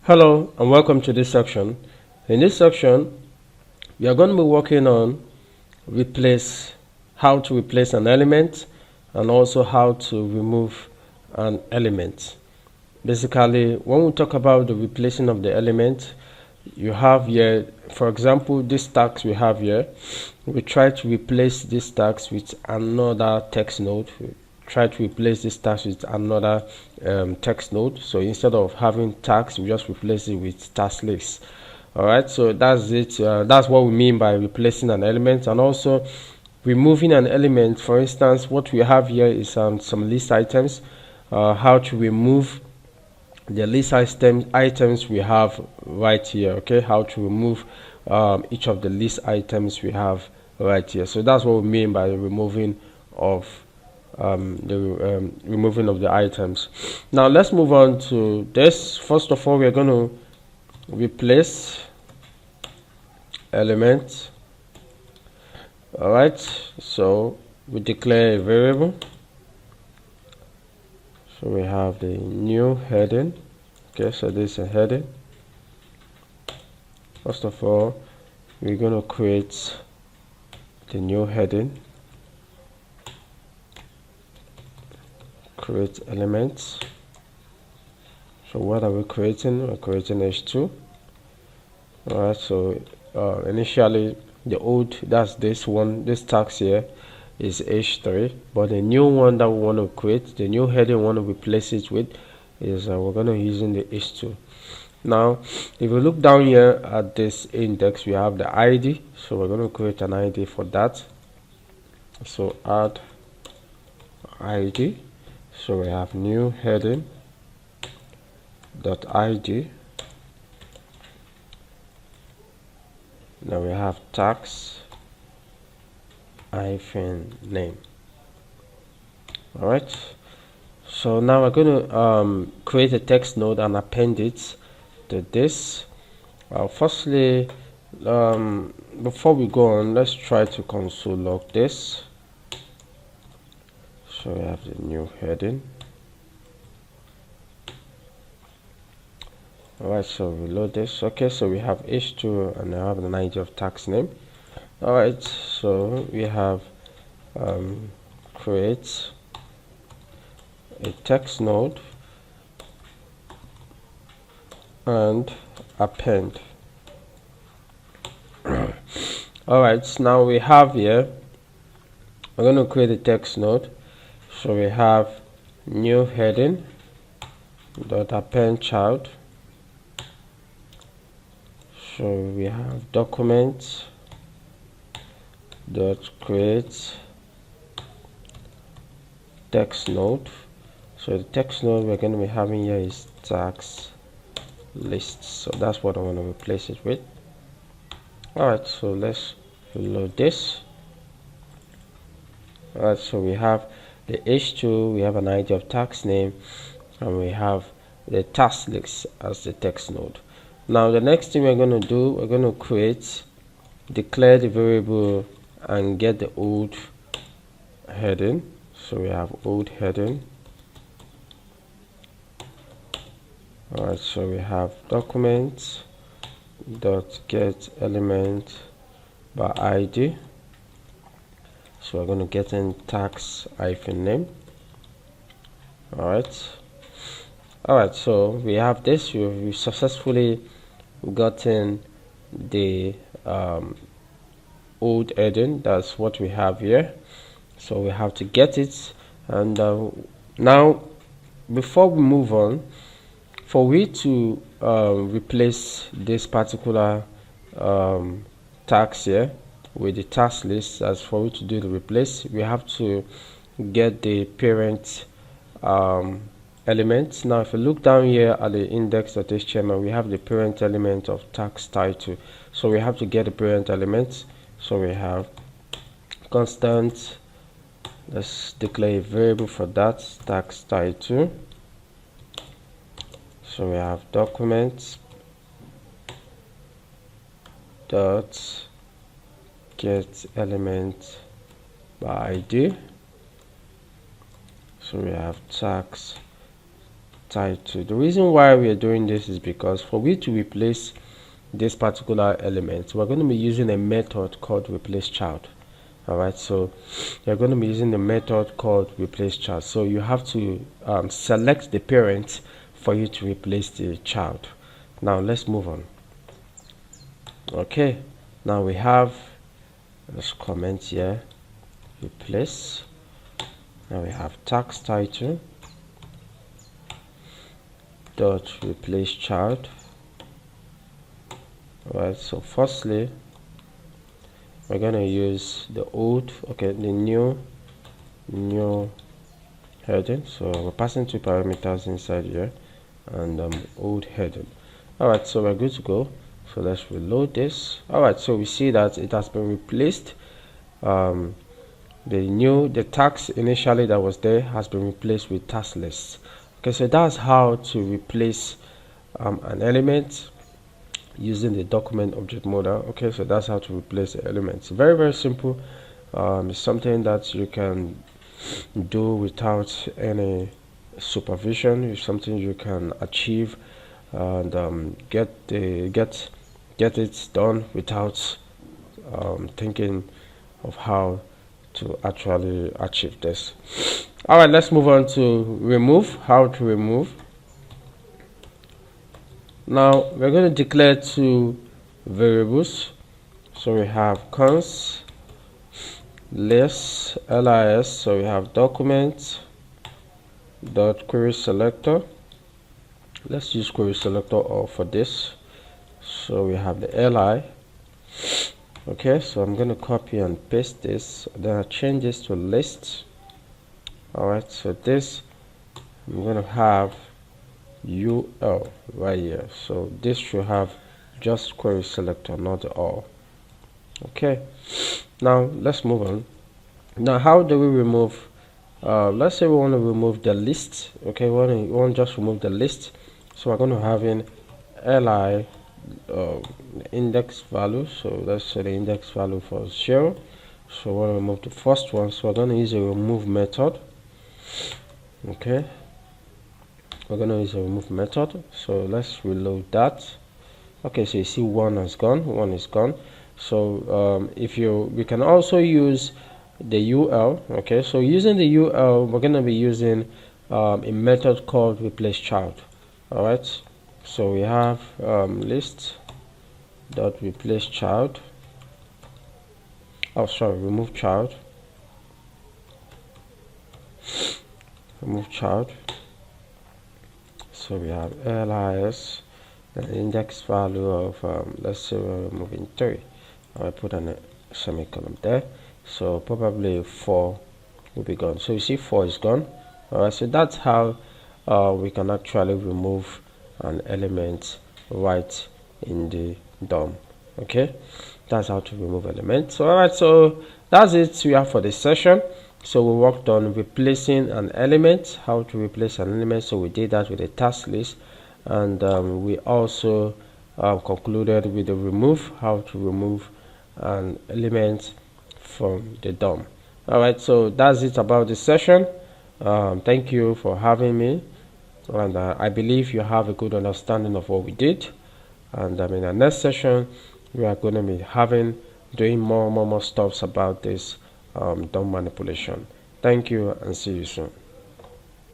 Hello and welcome to this section. In this section, we are going to be working on how to replace an element and also how to remove an element. Basically, when we talk about the replacing of the element, you have here, for example, this tags we have here, we try to replace this tags with another text node. Try to replace this tags with another text node. So instead of having tags, we just replace it with task list. All right, so that's it. That's what we mean by replacing an element, and also removing an element. For instance, what we have here is some list items. How to remove the list items we have right here. Okay, how to remove each of the list items we have right here. So that's what we mean by removing of removing of the items. Now let's move on to this. First of all, we're going to replace element. All right, so we declare a variable. So we have the new heading. Okay, so this is a heading. First of all, we're going to create the new heading. Create elements. So what are we creating? We're creating h2. Alright, so initially the old, that's this one, this tags here is h3, but the new one that we want to create, the new heading we want to replace it with is we're going to using the h2. Now if we look down here at this index, we have the id, so we're going to create an id for that. So add id. So we have new heading dot id. Now we have tags hyphen name. All right. So now we're going to create a text node and append it to this. Firstly, before we go on, let's try to console log this. So we have the new heading. Alright, so we load this. Okay, so we have h2 and I have the ID of tax name. Alright, so we have create a text node and append. Alright, now we have here, we're going to create a text node. So we have new heading dot append child. So we have document dot create text node. So the text node we're going to be having here is tax list. So that's what I want to replace it with. Alright, so let's load this. Alright, so we have the h2, we have an ID of tax name, and we have the task list as the text node. Now the next thing we're going to do, we're going to declare the variable and get the old heading. So we have old heading. Alright, so we have document dot get element by id. So we're going to get in tax hyphen name. Alright, so we have this. We've successfully gotten the old heading. That's what we have here. So we have to get it. And now before we move on, for we to replace this particular tax here with the task list, as for we to do the replace, we have to get the parent element. Now if you look down here at the index.html, we have the parent element of tax title. So we have to get the parent element. So we have constant, let's declare a variable for that, tax title. So we have document dot get element by id. So we have tax title. The reason why we are doing this is because for we to replace this particular element, we're going to be using a method called replace child. Alright, so you're going to be using the method called replace child. So you have to select the parent for you to replace the child. Now let's move on. Okay, now we have, let's comment here, replace. Now we have tax title dot replace child. Alright, so firstly we're going to use the new heading. So we're passing two parameters inside here and old heading. Alright, so we're good to go. So let's reload this. Alright, so we see that it has been replaced. The tax initially that was there has been replaced with task list. Okay, so that's how to replace an element using the document object model. Okay, so that's how to replace the elements. Very, very simple. It's something that you can do without any supervision. It's something you can achieve and get it done without thinking of how to actually achieve this. All right, let's move on to remove. How to remove. Now we're going to declare two variables. So we have cons lis, so we have document dot query selector. Let's use query selector all for this. So we have the li. Okay, so I'm going to copy and paste this, then I change this to list. Alright, so this I'm going to have ul right here. So this should have just query selector, not all. Okay, now let's move on. Now how do we remove, let's say we want to remove the list. Okay, we want to just remove the list. So we're going to have in li index value. So let's say the index value for 0. So we want to remove the first one, so we're going to use a remove method. Okay, we're going to use a remove method. So let's reload that. Okay, so you see one is gone. So we can also use the ul. Okay, so using the ul, we're going to be using a method called replace child. All right, so we have list dot replace child. Remove child. So we have lis, the index value of let's say we're removing 3. I put a semicolon there, so probably 4 will be gone. So you see 4 is gone. Alright, so that's how we can actually remove an element right in the DOM. Okay, that's how to remove elements. Alright, so that's it we have for this session. So we worked on replacing an element, how to replace an element. So we did that with a task list, and we also concluded with the remove, how to remove an element from the DOM. Alright, so that's it about this session. Thank you for having me, and I believe you have a good understanding of what we did. And in the next session we are going to be doing more stuffs about this DOM manipulation. Thank you and see you soon.